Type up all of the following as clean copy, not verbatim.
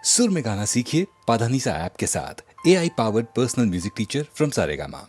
सुर में गाना सीखिए पाधानीसा ऐप के साथ। AI powered personal music teacher from Saregama.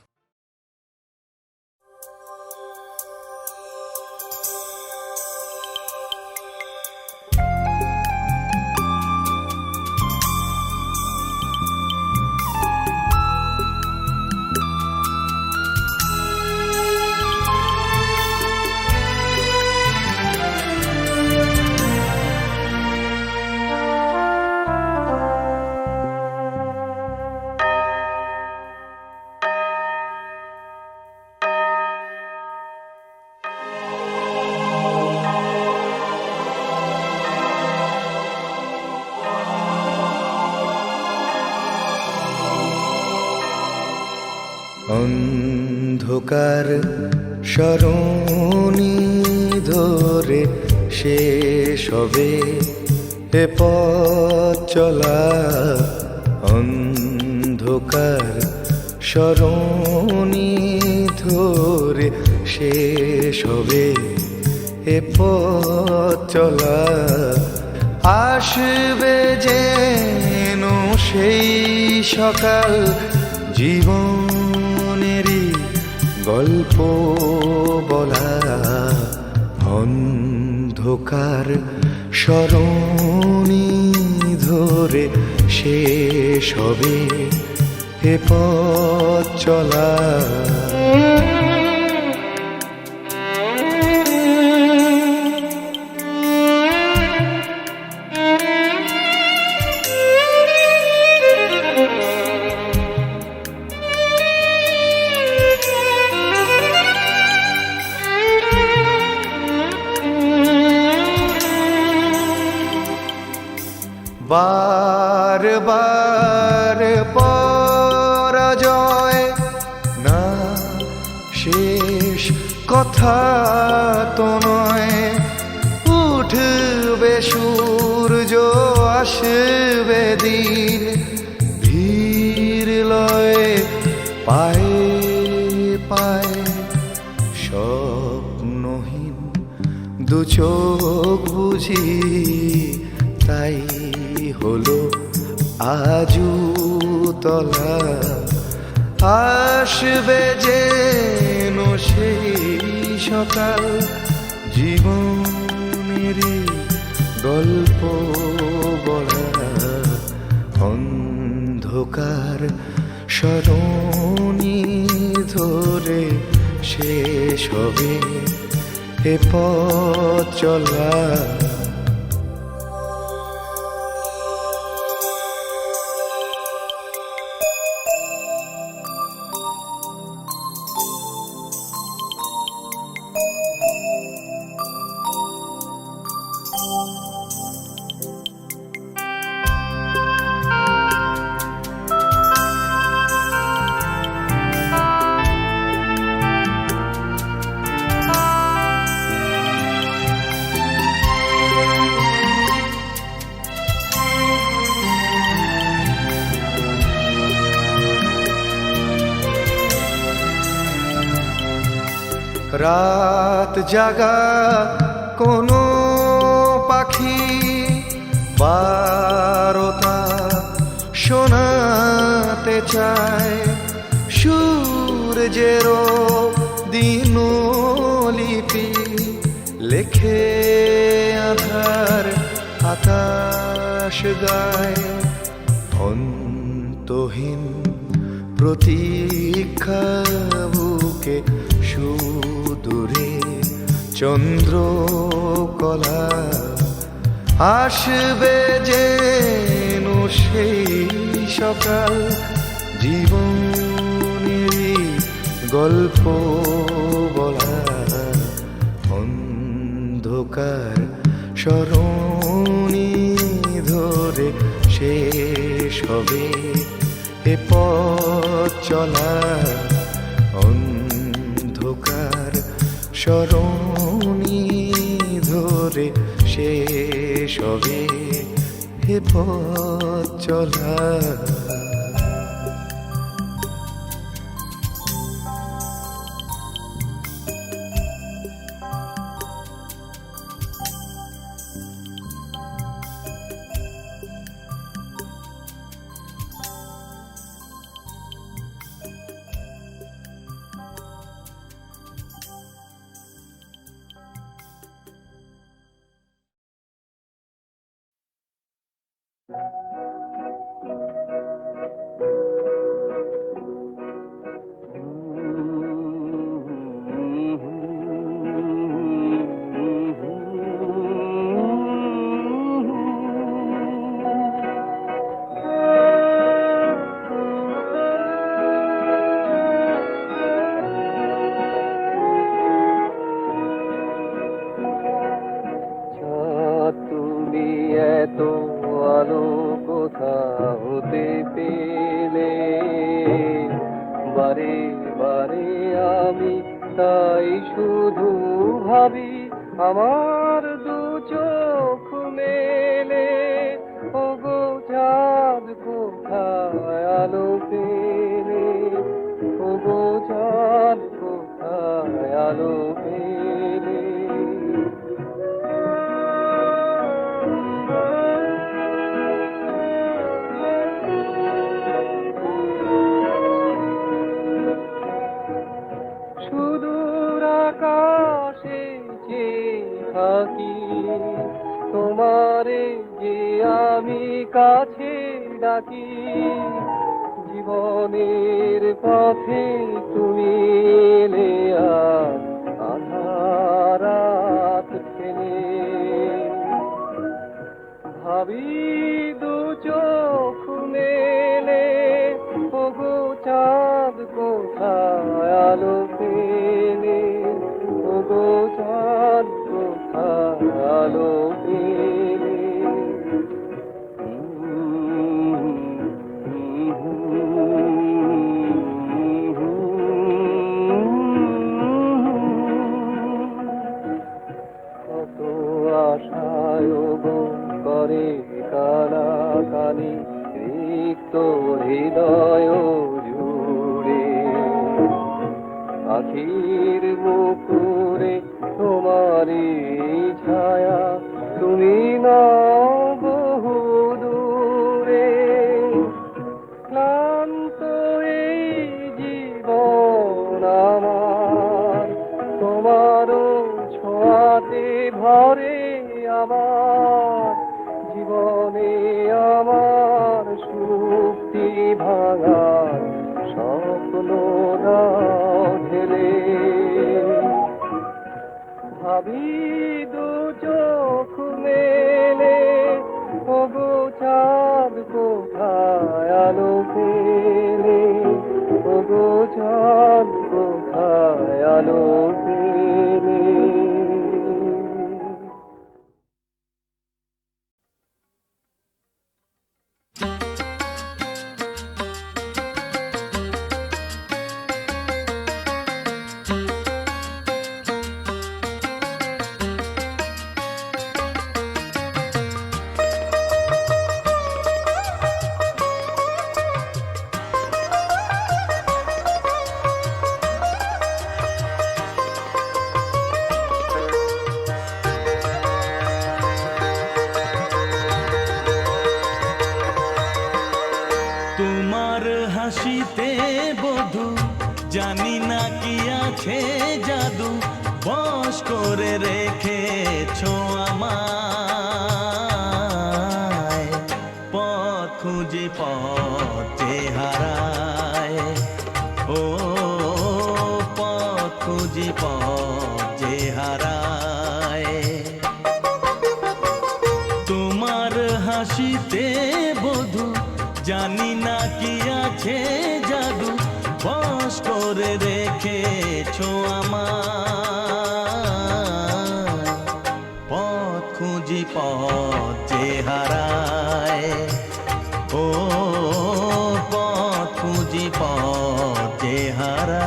অন্ধকার সরণি ধরে শেষ হবে এ পথ চলা। অন্ধকার সরণি ধরে শেষ হবে এ পথ চলা। আসবে যেন সেই সকাল, জীবনেরই গল্প বলা। অন্ধকার সরণি ধরে শেষ হবে এ পথ চলা। বারবার পরাজয় না, শেষ কথা তো নয়। উঠবে সূর্য, আসবে দিন, ধীর লয়ে পায়ে পায়ে। স্বপ্নহীন দু চোখ বুঝি তাই হলো আজু তলা। আসবে যেন সেই সকাল, জীবনেরই গল্প বলা। অন্ধকার সরণি ধরে শেষ হবে এ পথ চলা। রাত জাগা কোনো পাখি বারতা শোনাতে চায়। সূর্যেরও দিনলিপি লেখে আধার আকাশ গায়। অন্তহীন প্রতীক্ষা বুকে সুদূরে চন্দ্রকলা। আসবে যেন সেই সকাল, জীবনেরই গল্প বলা। অন্ধকার সরণি ধরে শেষ হবে এ পথ চলা। অন্ধকার সরণি ধরে শেষ হবে এ পথ চলা। তুমি এত আলো কোথা হতে পেলে, বারে বারে আমি তাই শুধু ভাবি আমার দু চোখ মেলে। ওগো চাঁদ কোথায় আলো পেলে, ওগো চাঁদ কোথায় আলো পেলে। সুদূর আকাশে যে থাকি, তোমারে যে আমি কাছে ডাকি। জীবনের পথে তুমি এলে আর আধার রাত ফেলে। ভাবি দু চোখ মেলে, ওগো চাঁদ কোথায় আলো পেলে, ওগো চাঁদ কোথায় আলো পেলে। কত আশায় গো করে কানাকানি রিক্ত হৃদয় জুড়ে। আখির মুকুরে তোমারই ছায়া, তুমি না বহু দূরে। ক্লান্ত এই জীবন আমার, তোমারও ছোঁয়াতে ভরে আমার। জীবনে আমার শক্তি ভাঙার স্বপ্ন দাও ঢেলে। ভাবি দু চোখ মেলে, ওগো চাঁদ কোথায় আলো পেলে, ওগো চাঁদ কোথায় আলো পেলে। তোমার হাসিতে বধু জানি না কি আছে জাদু, বশ করে রেখেছো আমায়। পথ খুঁজি পথে হারায়, ও পথ খুঁজি পথে হারায়। তোমার হাসিতে বধু জানি না কি আছে জাদু, বশ করে রেখেছো আমায়। পথ খুঁজি পথ যে হারায়, ও পথ খুঁজি পথ যে হারায়।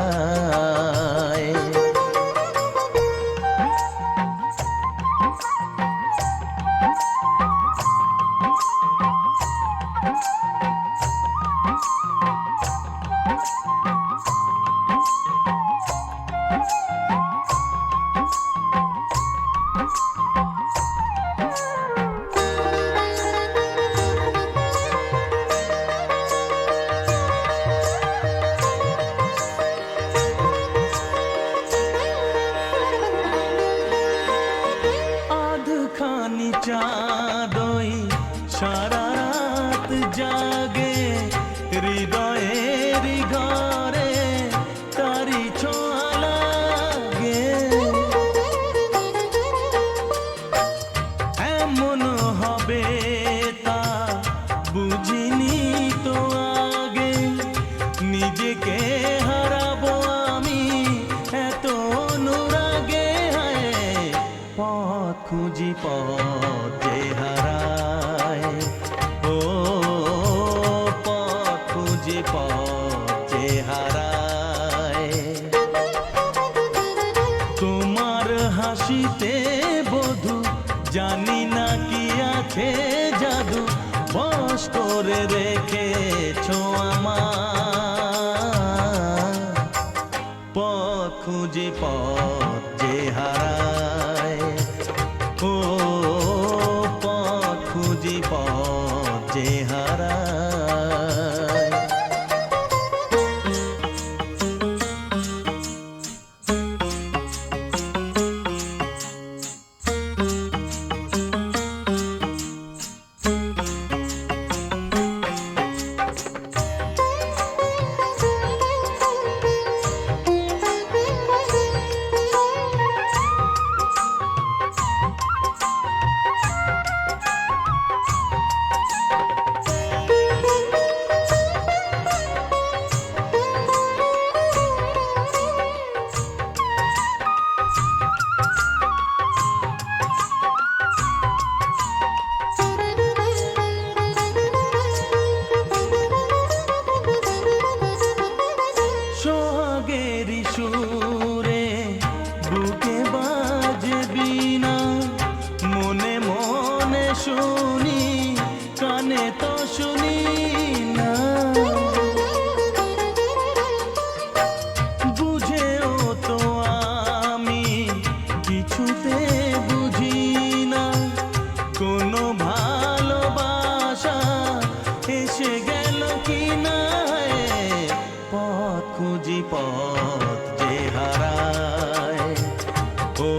আধখানি চাঁদই সারা জাগে হৃদয়ের ঘরে তারি ছোঁয়া লাগে এমন হবে তা বুঝিনি তো আগে নিজেকে হারাবো আমি এত অনুরাগে পথ খুঁজি পথ যে হারায় ও পথ খুঁজি পথ যে হারায় তোমার হাসিতে বধু জানি না কি আছে জাদু বশ করে রেখেছো আমার পথ খুঁজি পথ যে হারায় ও পথ খুঁজি পথ যে হারায় সোহাগেরি সুরে বুকে বাজে বীণা মনে মনে শুনি কানে তো শুনি না বুঝেও তো আমি কিছুতে বুঝি না কোনো ভালোবাসা এসে গেল কি না পথ খুঁজি পথ যে হারায় ও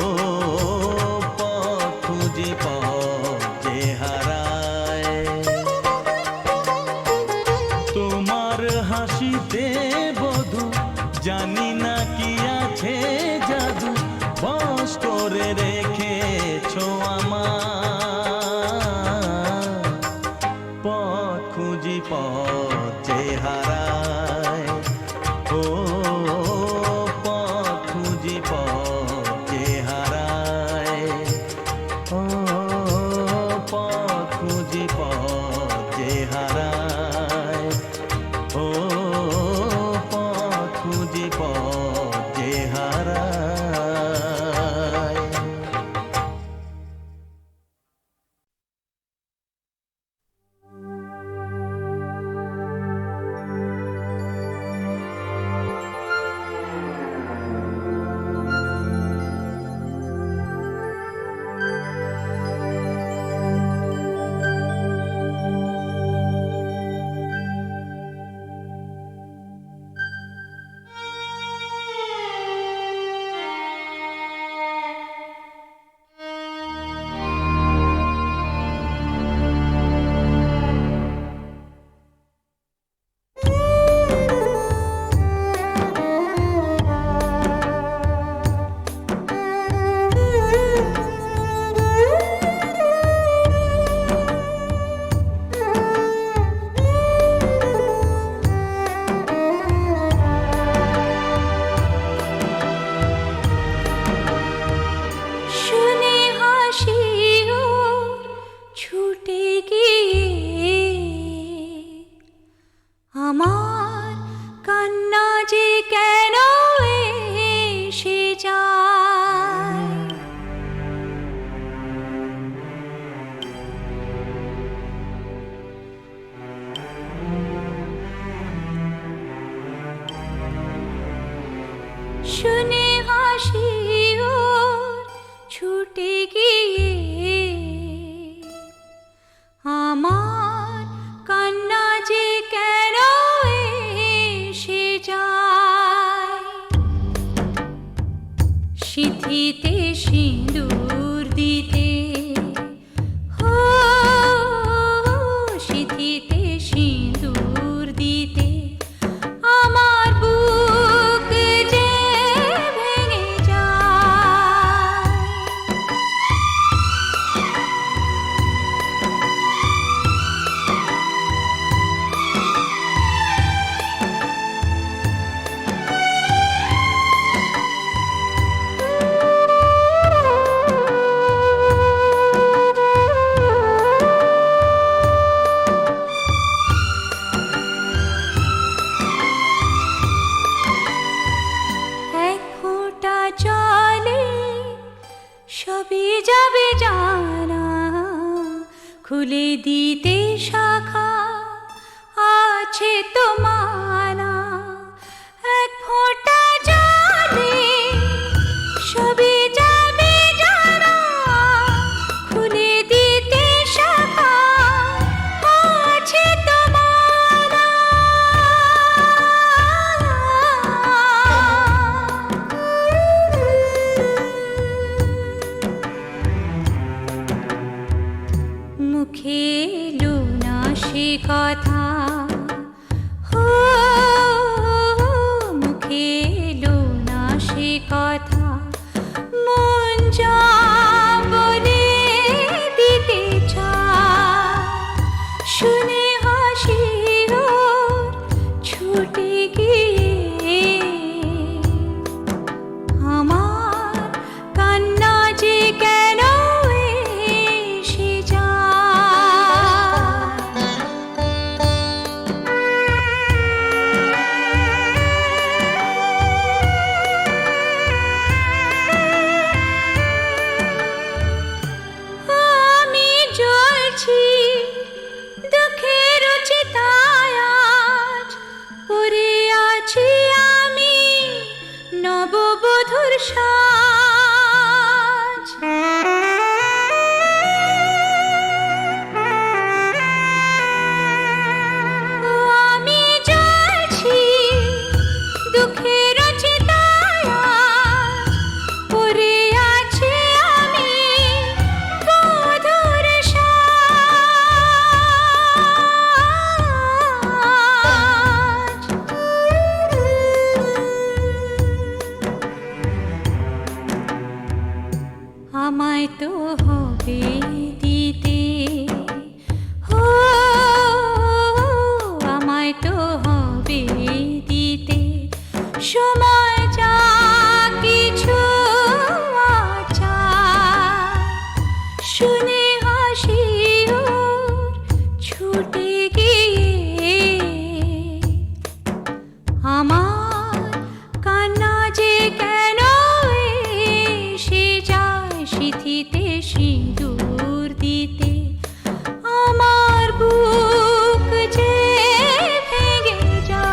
পথ খুঁজি পথ যে হারায় তোমার হাসিতে বধু জানি না কি আছে জাদু বশ করে রেখেছো আমার পথ খুঁজি পথ যে হারায় ও পথ খুঁজি পথ যে হারায় ও পথ খুঁজি পথ যে হারায় ও পথ খুঁজি পথ যে হারায় শুনে হাসি ওর ছুটে গিয়ে আমার কান্না যে কেন এসে যায় সিঁথিতে সিঁদুর দিতে সিঁথিতে সিঁদুর দিতে আমার বুক যে ভেঙে যায়। এক ফোঁটা জলে সবই যাবে জানা, খুলে দিতে শাখা আছে তো মানা। এক ফোঁটা জলে সবই যাবে জানা, খুলে দিতে শাখা আছে তো মানা। মুখে এলো না সে কথা, হো মুখে এলো না সে কথা, মন যা বলে দিতে চায়। শুনে হাসি ওর ছুটে গিয়ে আমার কান্না যে কেন এসে যায়। আমি জ্বলছি দুঃখের চিতায় আজ, পড়ে আছি আমি নববধূর সাজ। আমি জ্বলছি দুঃখের চিতায় আজ, পড়ে আছি আমি বধূর সাজ। আমায় তো হবে দিতে, হো আমায় তো হবে দিতে সময় যা কিছু আচার। শুনে হাসি ওর ছুটে গিয়ে আমার কান্না যে কেন এসে যায়। সিঁথিতে সিঁদুর দিতে আমার বুক যে ভেঙে যায়।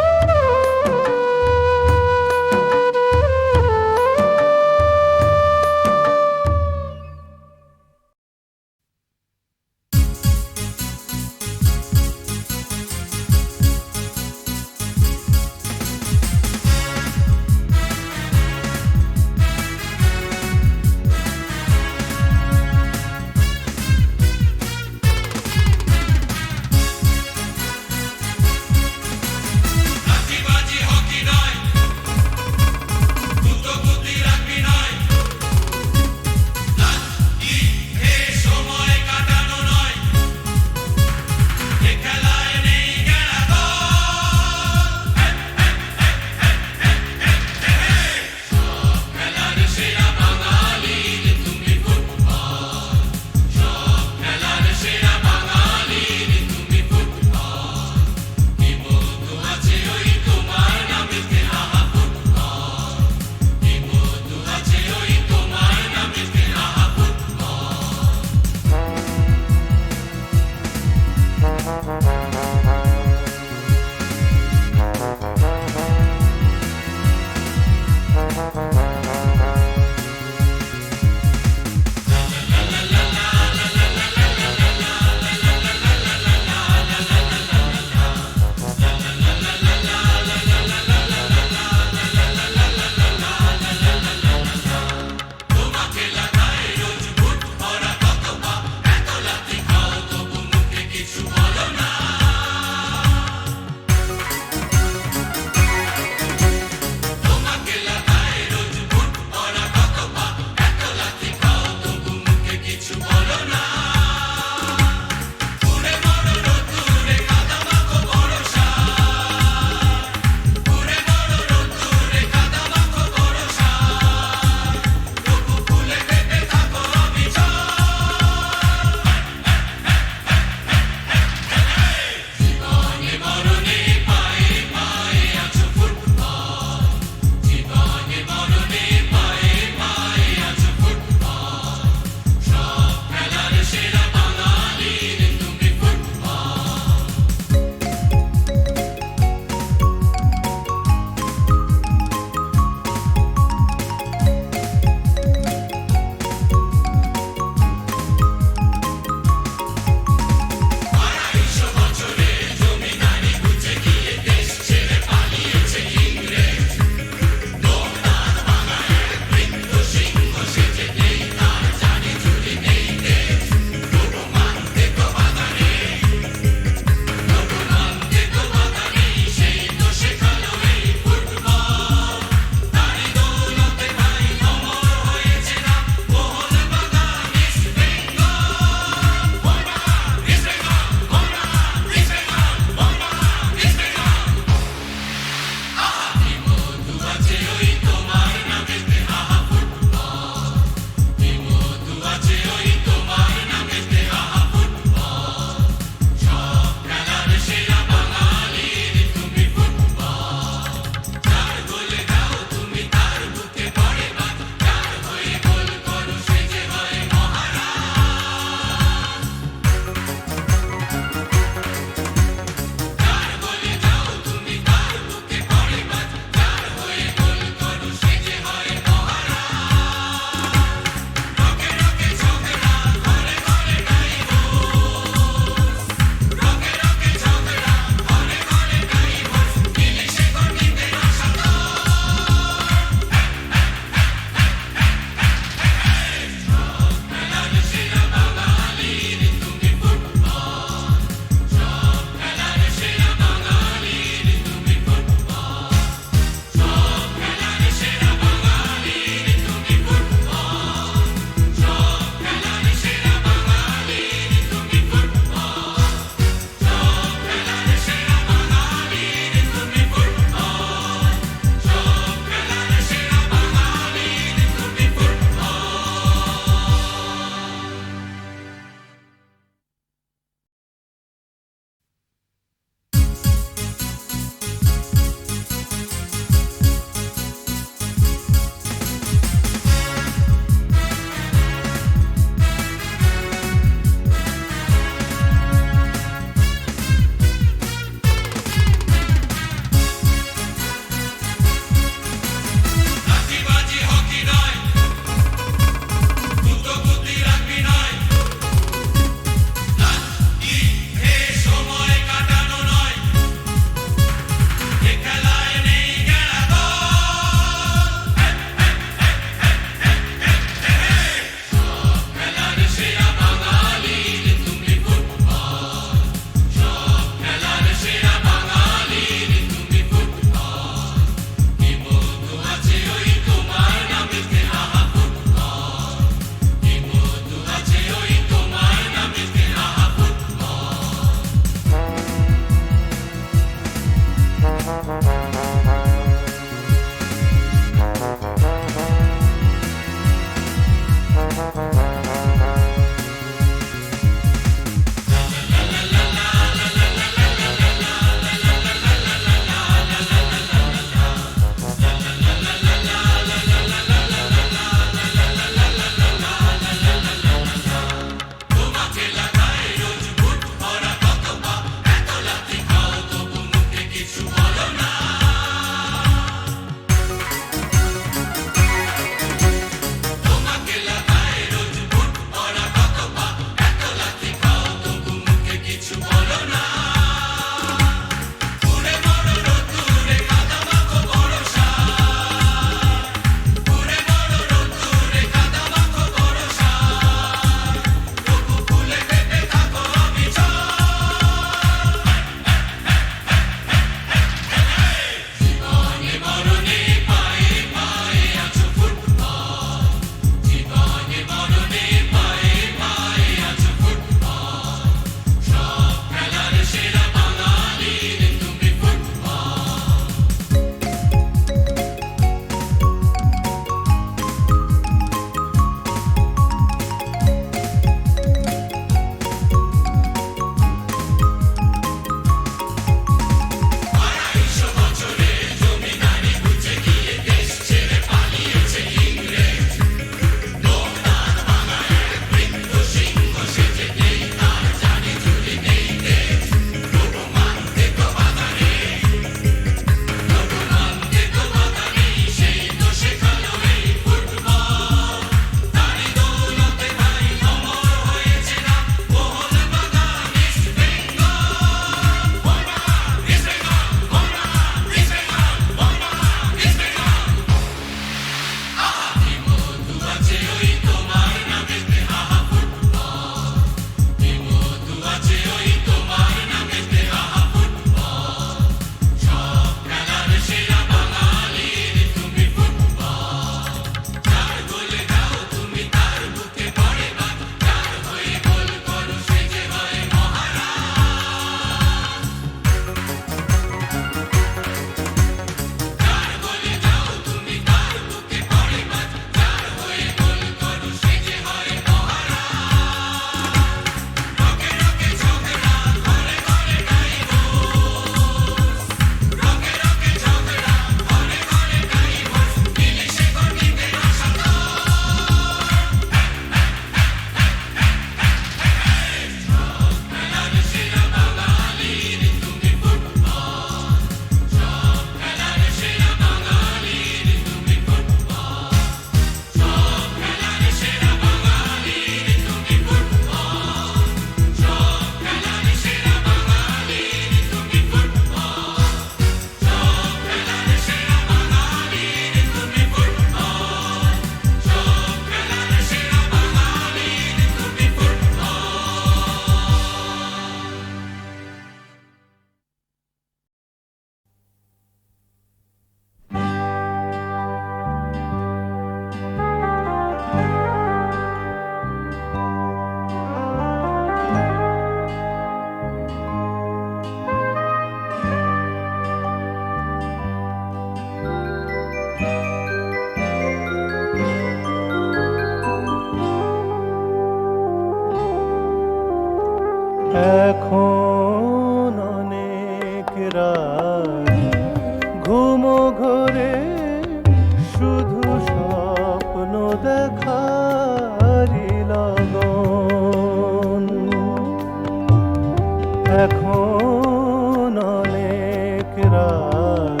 এখন অনেক রাত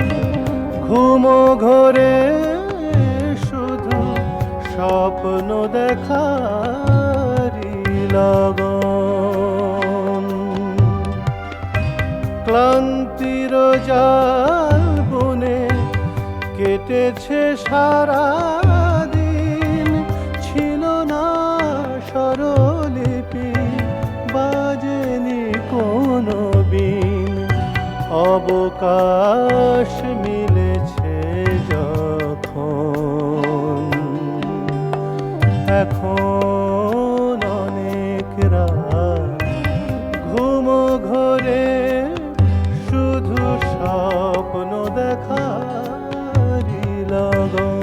ঘুমো ঘরে শুধু স্বপ্ন দেখারি লগন ক্লান্তির জাল বুনে কেটেছে সারা দিন ছিল না স্বরলিপি বাজেনি কোনো বিন অবকাশ মিলেছে যখন এখন অনেক রাত ঘুমো ঘরে শুধু স্বপ্ন দেখারি লগন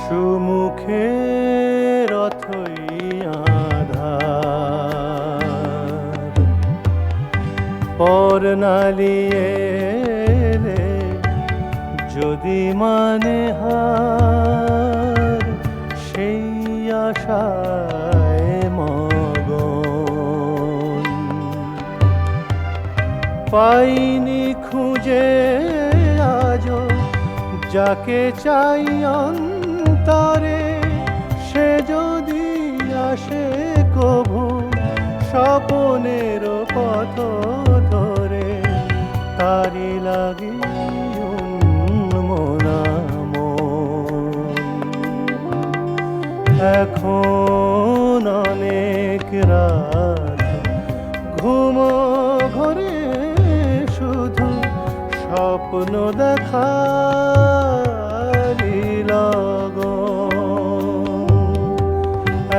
সুমুখে রথই আধার পর নালিয়ে যদি মানে হার সেই আশায় মগন পাইনি খুঁজে আজো যাকে চাই অন্তরে সে যদি আসে কভু স্বপনের পথ ধরে তারি লাগি মনাম এখন অনেক রাত ঘুমো ঘরে শুধু স্বপ্ন দেখারি লগন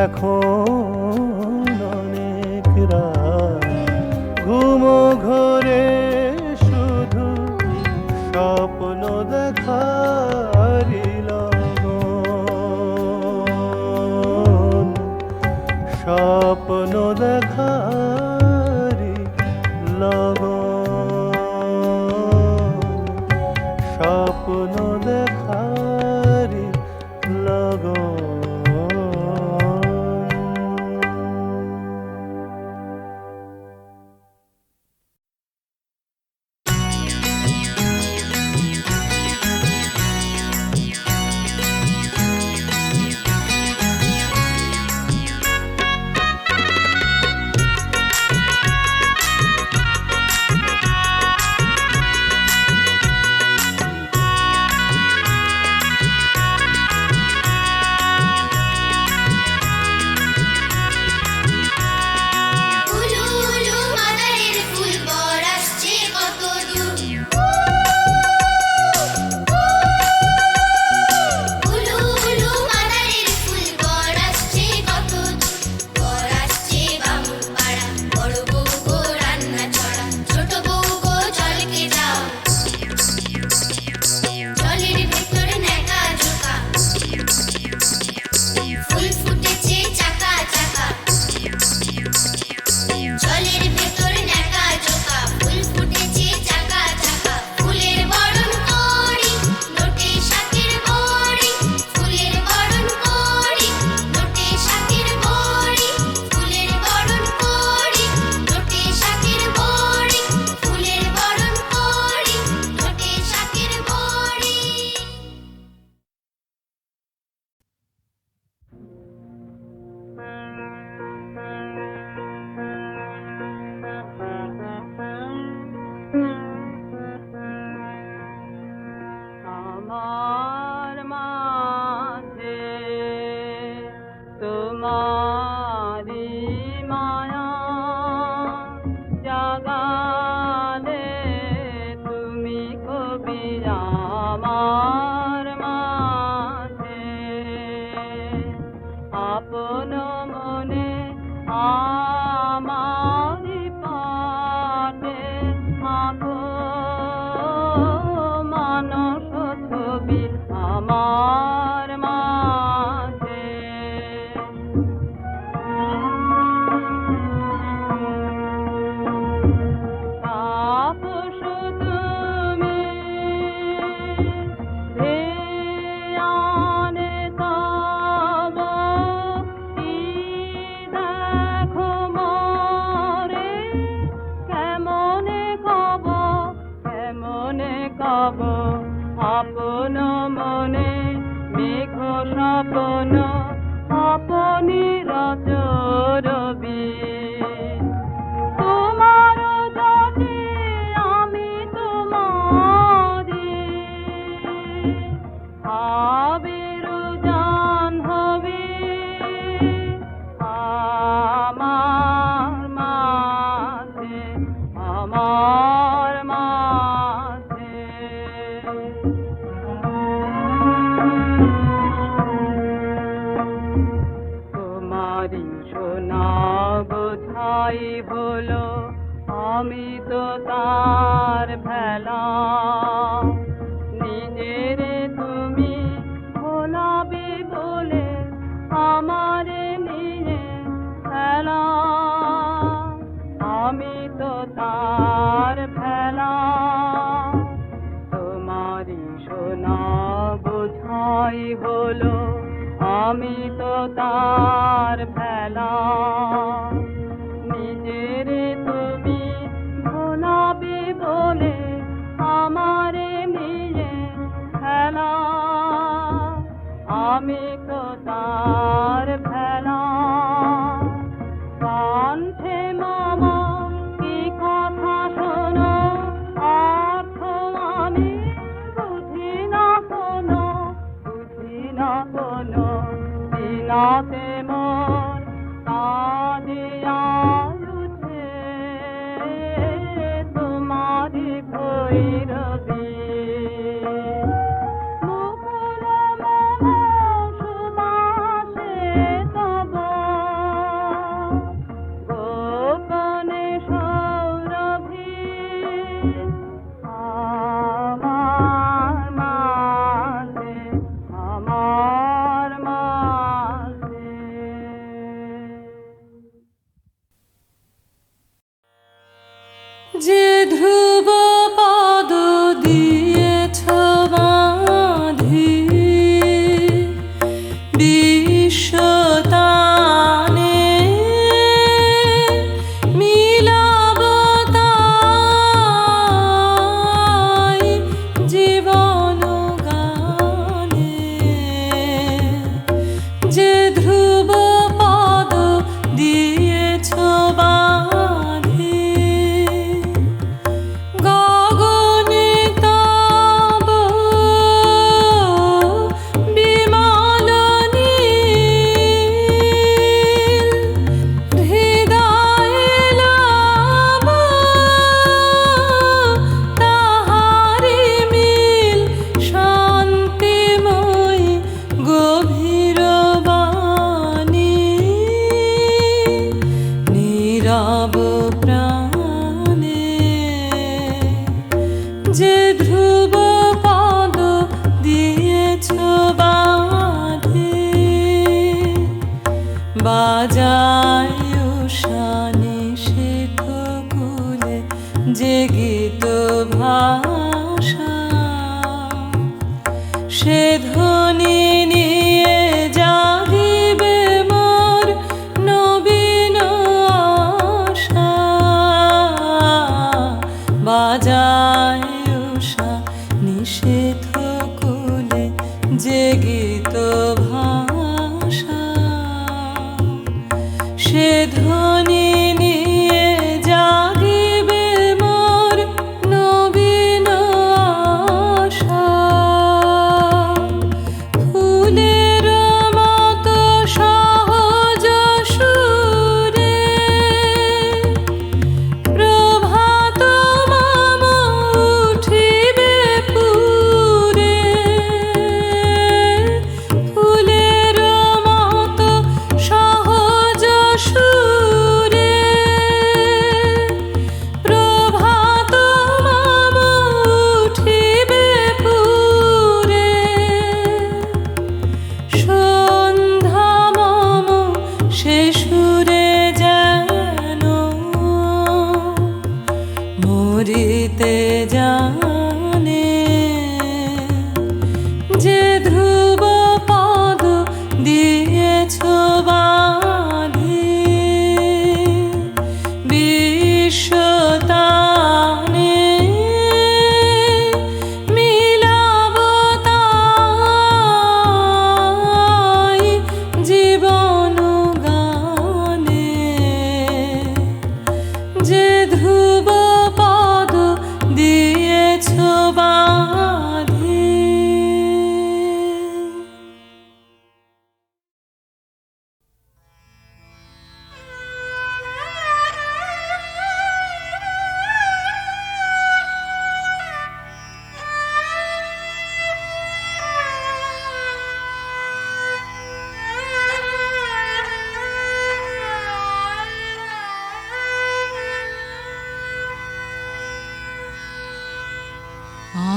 এখন অনেক রাত ঘুমো ঘরে শুধু স্বপ্ন দেখারি লগন স্বপ্ন দেখারি লগন স্বপ্ন দেখারি লগন আমারি পাটে আঁকো মানস ছবি আমার মাঝে। তাপস তুমি ধ্যানে তব কি দেখো মরে, কেমনে কব আপন মনে মেঘ স্বপ্ন আপনি রচরবি। তোমার যদি আমি তোমারি আবির জাহ্নবী, আমার মাঝে আমার মাঝে। তোমারি সোনা বোঝাই হলো আমি তো তার ভেলা, নিজের তুমি ভোলাবে বলে আমারে নিয়ে খেলা, আমি তো তার ভেলা। তোমারি সোনা বোঝাই হলো আমি তো তার ভেলা, নিজের তুমি ভোলাবে বলে আমারে নিয়ে খেলা, আমি তো তার ভেলা। কণ্ঠে মামা কি কথা শোনো, অর্থ আমি বুঝি না কোনো, দিনাতে মন কাঁদিয়া উঠে তোমারি ভৈরবী। মুকুল সুবাসে তব গোপনে সৌরভী, আমার মাঝে আমার মাঝে। যে ধ্রুব পদ দিয়েছ বাঁধি বিশ্বতানে, মিলাব তাই জীবন গানে। যে ধ্রুব পদ দিয়েছ বাঁধি গগনে তব বিমল নীল, হৃদয়ে লাভ তাহারি মিল, শান্তিময়ী গভীর বাণী, নীরব প্রাণে। যে ধ্রুব পদ দিয়েছ বাঁধি বাজায় উষানি শীত কুলে, যে গীত ভাষা সে ধ্বনি নিয়ে জাগিবে মোর নবীন আশা। বাজায় উষা নিষেধ কুলে, যে গীত ভাষা সে ধ্বনি নিয়ে জাগিবে মোর নবীন আশা। ফুলের মতো সহজ সুরে প্রভাত মাম উঠিবে পুরে, ফুলের মতো সহজ সুরে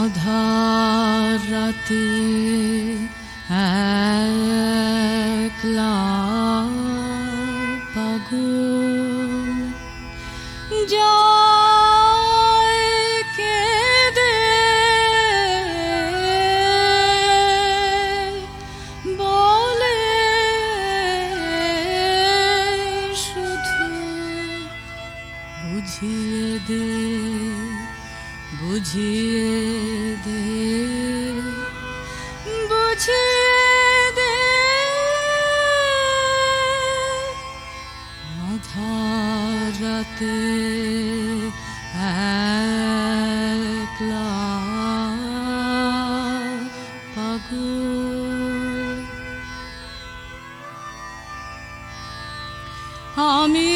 আধার রাতে একলা পাগল যায় কেঁদে বলে শুধু বুঝিয়ে দে বুঝিয়ে দে বুঝিয়ে দে আধার রাতে একলা পাগল আমি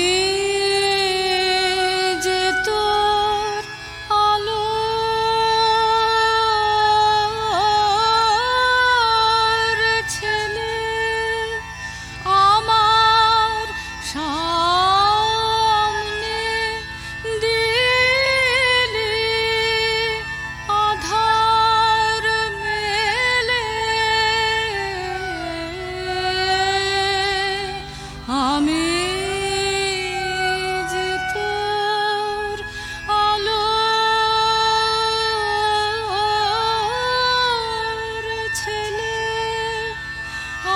যে তোর আলোর ছেলে আমার সামনে দিলি আধার মেলে আমি যে তোর আলোর ছেলে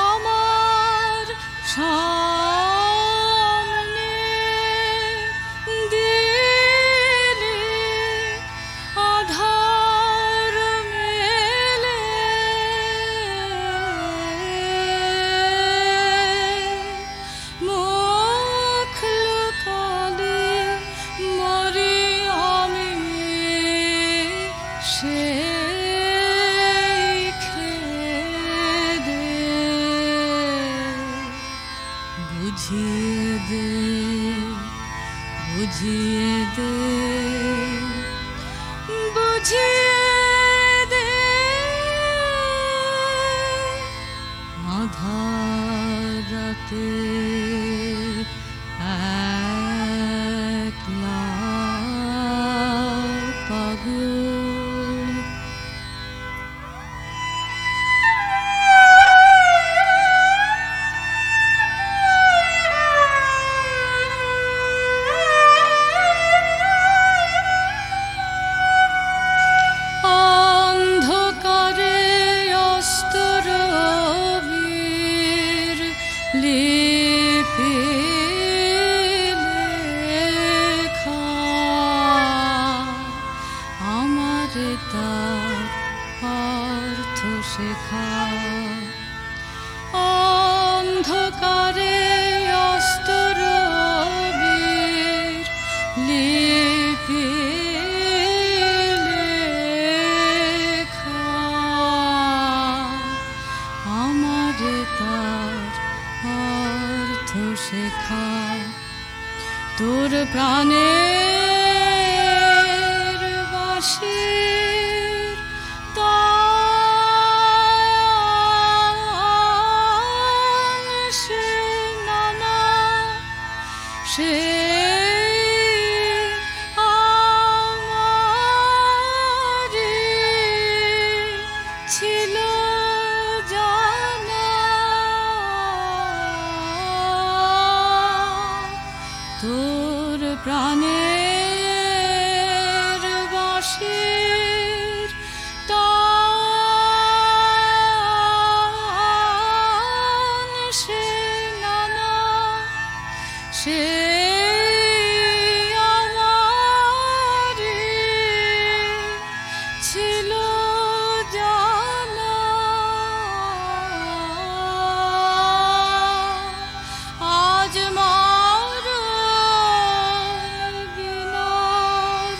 আমার সামনে দিলি আধার মেলে মুখ লুকালে মরি আমি সেই খেদে বুঝিয়ে দে বুঝিয়ে দে বুঝিয়ে দে আধার রাতে একলা পাগল অন্ধকারে অস্তরবীর লিপি লেখা আমার তার অর্থ শেখা অন্ধকারে অস্তরবীর লিপি লেখা আমার তার অর্থ শেখা তোর প্রাণের বাঁশির তান সে নানা সে আমারি ছিল জানা তোর প্রাণের বাঁশির তান সে নানা সে আমারি ছিল জানা আজ মারণ গিনার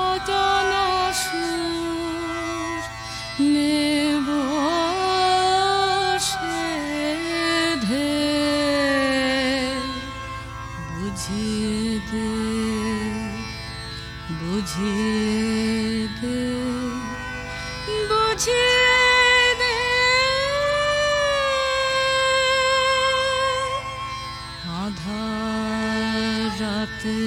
অজানা সুর নেব সেধে বুঝিয়ে দে বুঝিয়ে দে বুঝিয়ে দে আধার রাতে